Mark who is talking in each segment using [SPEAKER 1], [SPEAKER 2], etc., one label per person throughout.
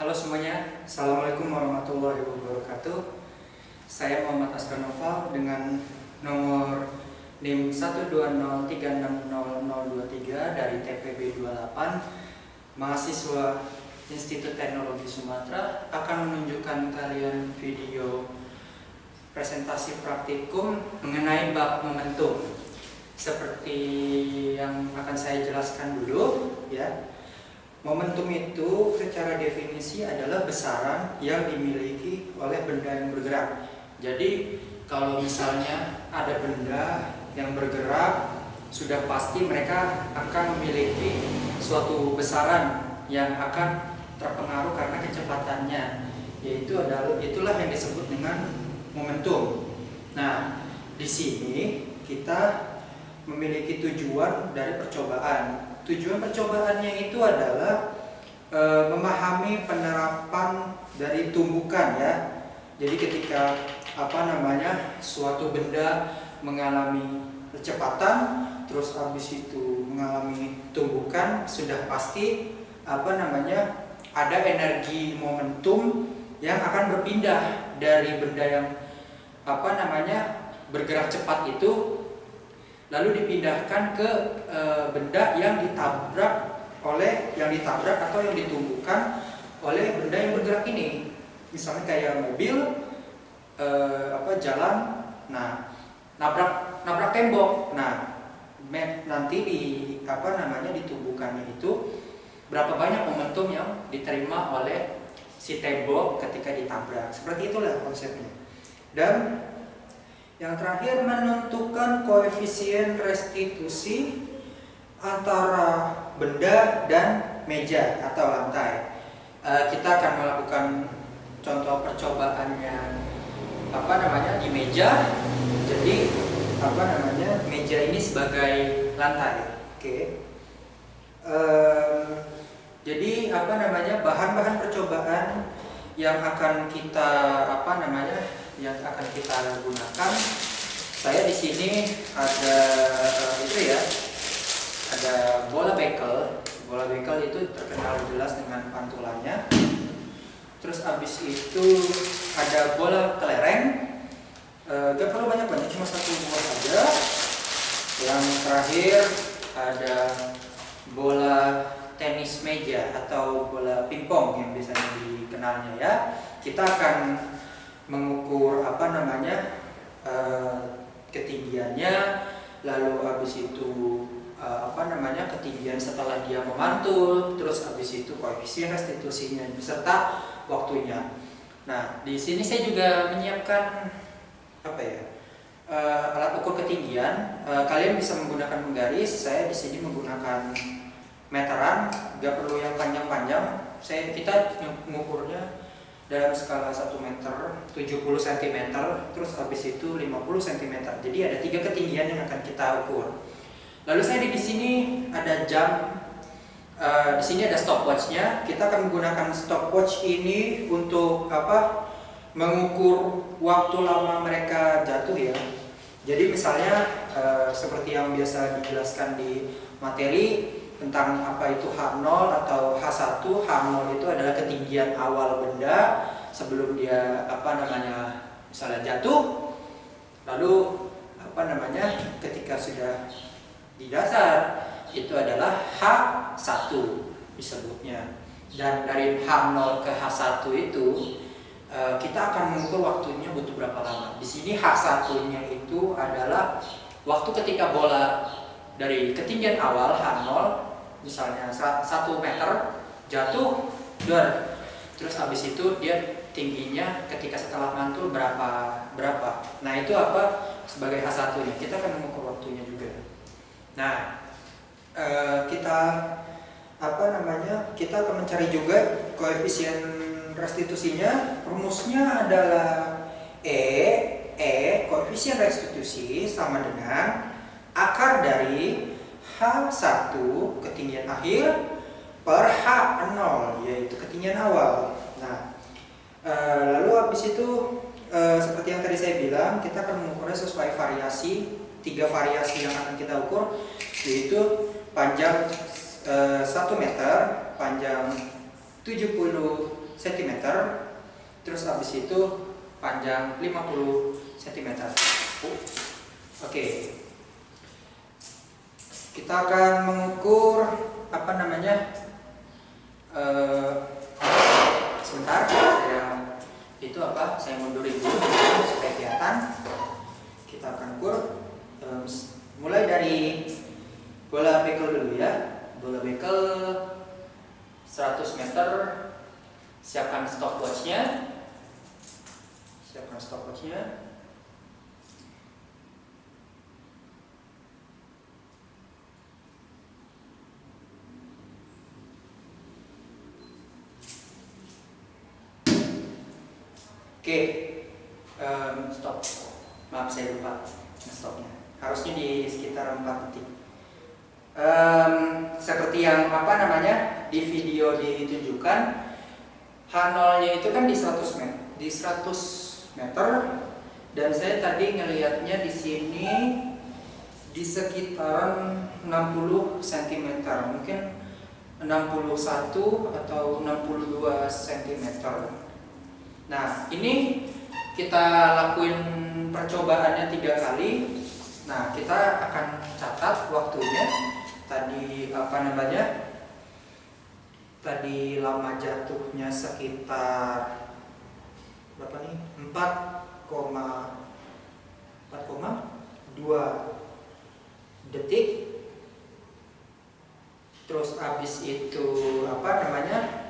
[SPEAKER 1] Halo semuanya, Assalamualaikum warahmatullahi wabarakatuh. Saya Muhammad Askar Noval dengan nomor NIM 120360023 dari TPB 28, mahasiswa Institut Teknologi Sumatera, akan menunjukkan kalian video presentasi praktikum mengenai bab momentum. Seperti yang akan saya jelaskan dulu ya. Momentum itu secara definisi adalah besaran yang dimiliki oleh benda yang bergerak. Jadi kalau misalnya ada benda yang bergerak, sudah pasti mereka akan memiliki suatu besaran yang akan terpengaruh karena kecepatannya. Itulah yang disebut dengan momentum. Nah, di sini kita memiliki tujuan dari percobaan. Tujuan percobaannya itu adalah memahami penerapan dari tumbukan ya. Jadi ketika suatu benda mengalami kecepatan, terus habis itu mengalami tumbukan, sudah pasti ada energi momentum yang akan berpindah dari benda yang bergerak cepat itu, lalu dipindahkan ke benda yang ditabrak atau yang ditumbuhkan oleh benda yang bergerak ini. Misalnya kayak mobil jalan, nabrak tembok. Nah, nanti ditumbuhkannya itu berapa banyak momentum yang diterima oleh si tembok ketika ditabrak. Seperti itulah konsepnya. Dan yang terakhir, menentukan koefisien restitusi antara benda dan meja atau lantai. Kita akan melakukan contoh percobaannya di meja. Jadi meja ini sebagai lantai. Oke. Jadi bahan-bahan percobaan yang akan kita gunakan. Saya di sini ada ada bola bekel. Bola bekel itu terkenal jelas dengan pantulannya. Terus habis itu ada bola kelereng. Gak perlu banyak-banyak, cuma satu bola saja. Yang terakhir ada bola tenis meja atau bola pingpong yang biasanya dikenalnya ya. Kita akan mengukur ketinggiannya, lalu habis itu ketinggian setelah dia memantul, terus habis itu koefisien restitusinya beserta waktunya. Nah, di sini saya juga menyiapkan alat ukur ketinggian. Kalian bisa menggunakan penggaris. Saya di sini menggunakan meteran, gak perlu yang panjang-panjang. Kita mengukurnya dalam skala 1 meter, 70 cm, terus habis itu 50 cm. Jadi ada 3 ketinggian yang akan kita ukur. Lalu saya di sini ada jam, di sini ada stopwatchnya. Kita akan menggunakan stopwatch ini untuk mengukur waktu lama mereka jatuh ya. Jadi misalnya seperti yang biasa dijelaskan di materi tentang apa itu H0 atau H1. H0 itu adalah ketinggian awal benda sebelum dia misalnya jatuh. Lalu ketika sudah di dasar itu adalah H1 disebutnya. Dan dari H0 ke H1 itu kita akan mengukur waktunya butuh berapa lama. Di sini H1-nya itu adalah waktu ketika bola dari ketinggian awal H0 misalnya 1 meter jatuh terus habis itu dia tingginya ketika setelah mantul berapa. Nah, itu sebagai H1 nya. Kita akan mengukur waktunya juga. Nah, kita akan mencari juga koefisien restitusinya. Rumusnya adalah koefisien restitusi sama dengan akar dari H1 ketinggian akhir per H0 yaitu ketinggian awal. Nah, lalu habis itu seperti yang tadi saya bilang, kita akan mengukurnya sesuai variasi. 3 variasi yang akan kita ukur, yaitu panjang 1 meter, panjang 70 cm, terus habis itu panjang 50 cm. Oke. Kita akan mengukur apa namanya? Sebentar, saya mundurin dulu supaya kelihatan. Kita akan ukur. Mulai dari bola bekel dulu ya. Bola bekel 100 meter. Siapkan stopwatchnya. Oke, stop. Maaf saya lupa stopnya. Harusnya di sekitar 4 detik. Seperti yang di video ditunjukkan, H0-nya itu kan di 100 meter, dan saya tadi ngelihatnya di sini di sekitaran 60 cm, mungkin 61 atau 62 cm. Nah, ini kita lakuin percobaannya 3 kali. Nah, kita akan catat waktunya. Tadi lama jatuhnya sekitar berapa nih? 4,2 detik. Terus habis itu H0-nya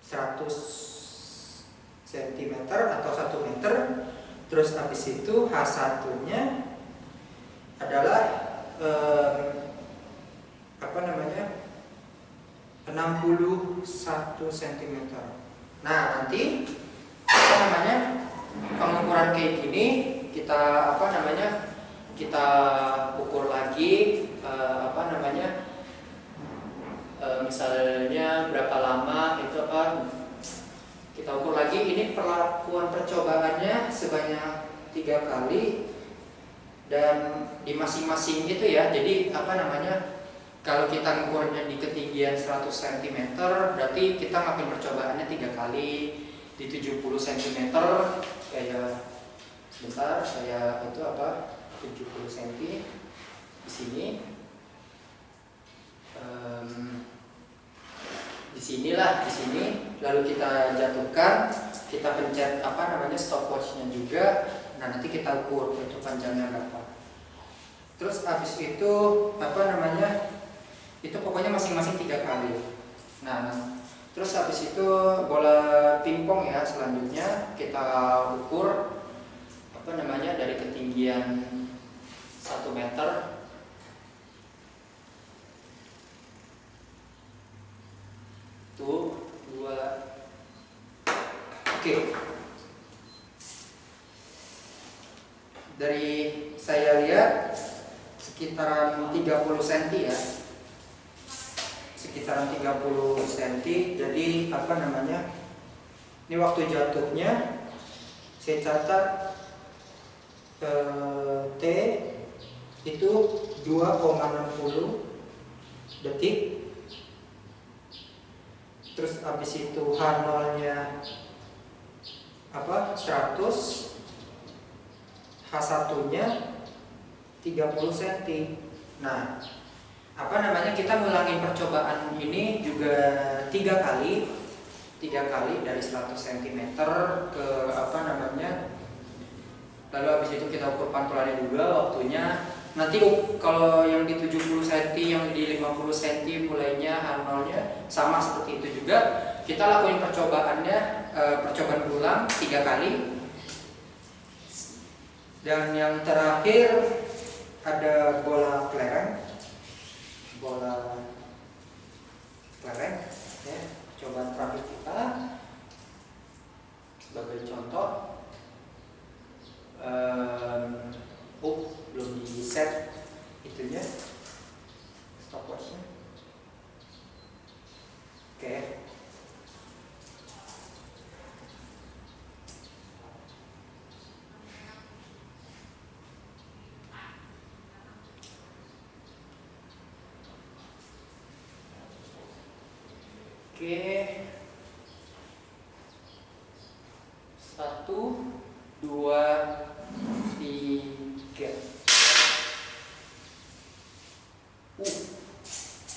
[SPEAKER 1] 100 cm atau 1 meter. Terus habis itu H1-nya adalah 61 cm. Nah, nanti pengukuran kayak gini kita kita ukur lagi misalnya berapa lama itu kita ukur lagi. Ini percobaannya sebanyak 3 kali dan di masing-masing itu ya. Jadi kalau kita ngukurnya di ketinggian 100 cm, berarti kita ngelakuin percobaannya 3 kali di 70 cm. Kayak sebentar, saya 70 cm di sini. Di sini. Lalu kita jatuhkan, kita pencet stopwatchnya juga. Nah, nanti kita ukur itu panjangnya berapa. Terus habis itu itu pokoknya masing-masing 3 kali. Nah, terus habis itu bola pingpong ya, selanjutnya kita ukur dari ketinggian 1 meter. Tuh, 2. Oke. Dari saya lihat sekitaran 30 cm ya. Sekitaran 30 cm. Jadi ini waktu jatuhnya saya catat T itu 2,60 detik. Terus habis itu H0-nya 100, H1-nya 30 cm. Nah, kita ngulangin percobaan ini juga 3 kali dari 100 cm ke lalu habis itu kita ukur pantulannya juga waktunya. Nanti kalau yang di 70 cm, yang di 50 cm mulainya H0-nya sama seperti itu juga. Kita lakuin percobaan ulang 3 kali. Dan yang terakhir ada bola kelereng. Ya, percobaan terakhir kita sebagai contoh. Belum di set itunya stopwatchnya. Oke. Oke, 1, 2, 3.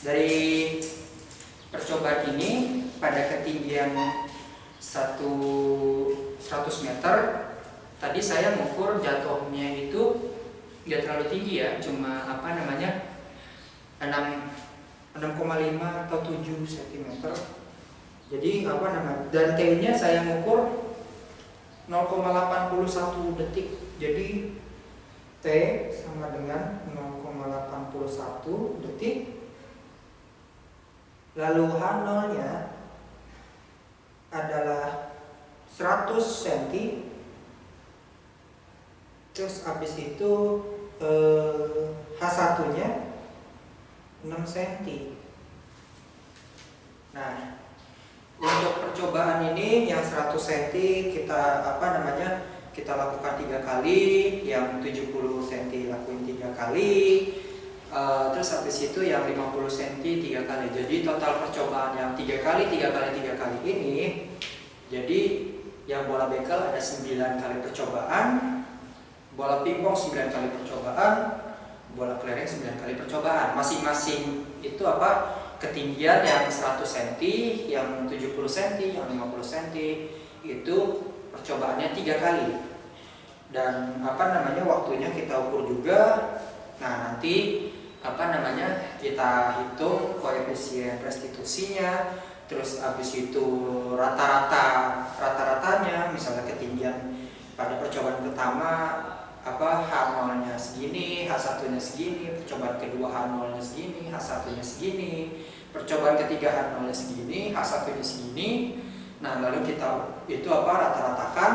[SPEAKER 1] Dari percobaan ini pada ketinggian 100 meter, tadi saya mengukur jatuhnya itu nggak terlalu tinggi ya, cuma 6,5 atau 7 cm. Jadi dan T-nya saya mengukur 0,81 detik. Jadi T sama dengan 0,81 detik. Lalu H0-nya adalah 100 cm. Terus habis itu H1-nya 6 cm. Nah, untuk percobaan ini yang 100 cm kita kita lakukan 3 kali, yang 70 cm lakuin 3 kali, terus habis itu yang 50 cm 3 kali. Jadi total percobaan yang 3 kali ini, jadi yang bola bekel ada 9 kali percobaan, bola pingpong 9 kali percobaan, bola kelereng 9 kali percobaan. Masing-masing itu ketinggian yang 100 cm, yang 70 cm, yang 50 cm itu percobaannya 3 kali. Dan waktunya kita ukur juga. Nah, nanti kita hitung koefisien restitusinya, terus habis itu rata-ratanya, misalnya ketinggian pada percobaan pertama H0-nya segini, H1-nya segini, percobaan kedua H0-nya segini, H1-nya segini, percobaan ketiga H0-nya segini, H1-nya segini. Nah, lalu kita itu rata-ratakan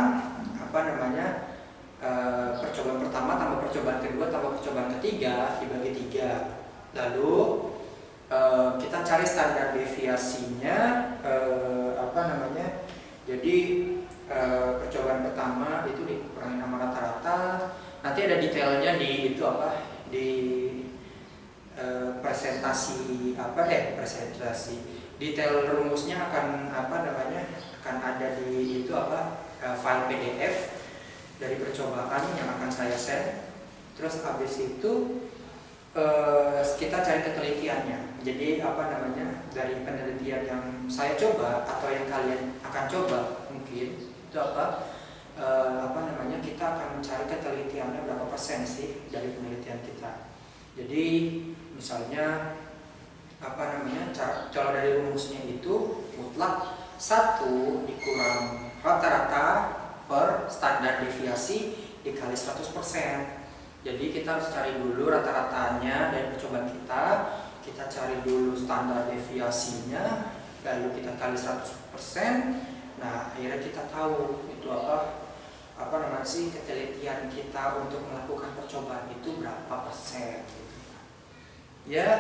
[SPEAKER 1] percobaan pertama tambah percobaan kedua tambah percobaan ketiga dibagi 3. Lalu kita cari standar deviasinya, jadi percobaan pertama itu dikurangi sama rata-rata. Nanti ada detailnya di presentasi detail rumusnya akan akan ada di file PDF dari percobaan yang akan saya share. Terus habis itu kita cari ketelitiannya. Jadi dari penelitian yang saya coba atau yang kalian akan coba mungkin itu kita akan mencari ketelitiannya berapa persen sih dari penelitian kita. Jadi misalnya kalau dari rumusnya itu mutlak 1 dikurang rata-rata per standar deviasi dikali 100%. Jadi kita harus cari dulu rata-ratanya dari percobaan kita cari dulu standar deviasinya, lalu kita kali 100%. Nah, akhirnya kita tahu itu ketelitian kita untuk melakukan percobaan itu berapa persen. Ya,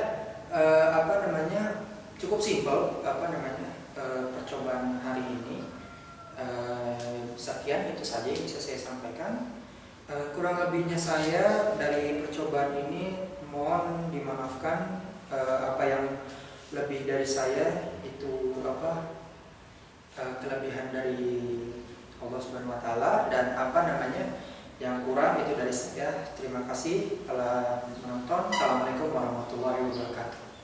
[SPEAKER 1] cukup simpel percobaan hari ini. Sekian itu saja yang bisa saya sampaikan. Kurang lebihnya saya dari percobaan ini mohon dimaafkan. Apa yang lebih dari saya itu kelebihan dari Allah Subhanahu wa taala, dan yang kurang itu dari saya. Terima kasih telah menonton. Assalamualaikum warahmatullahi wabarakatuh.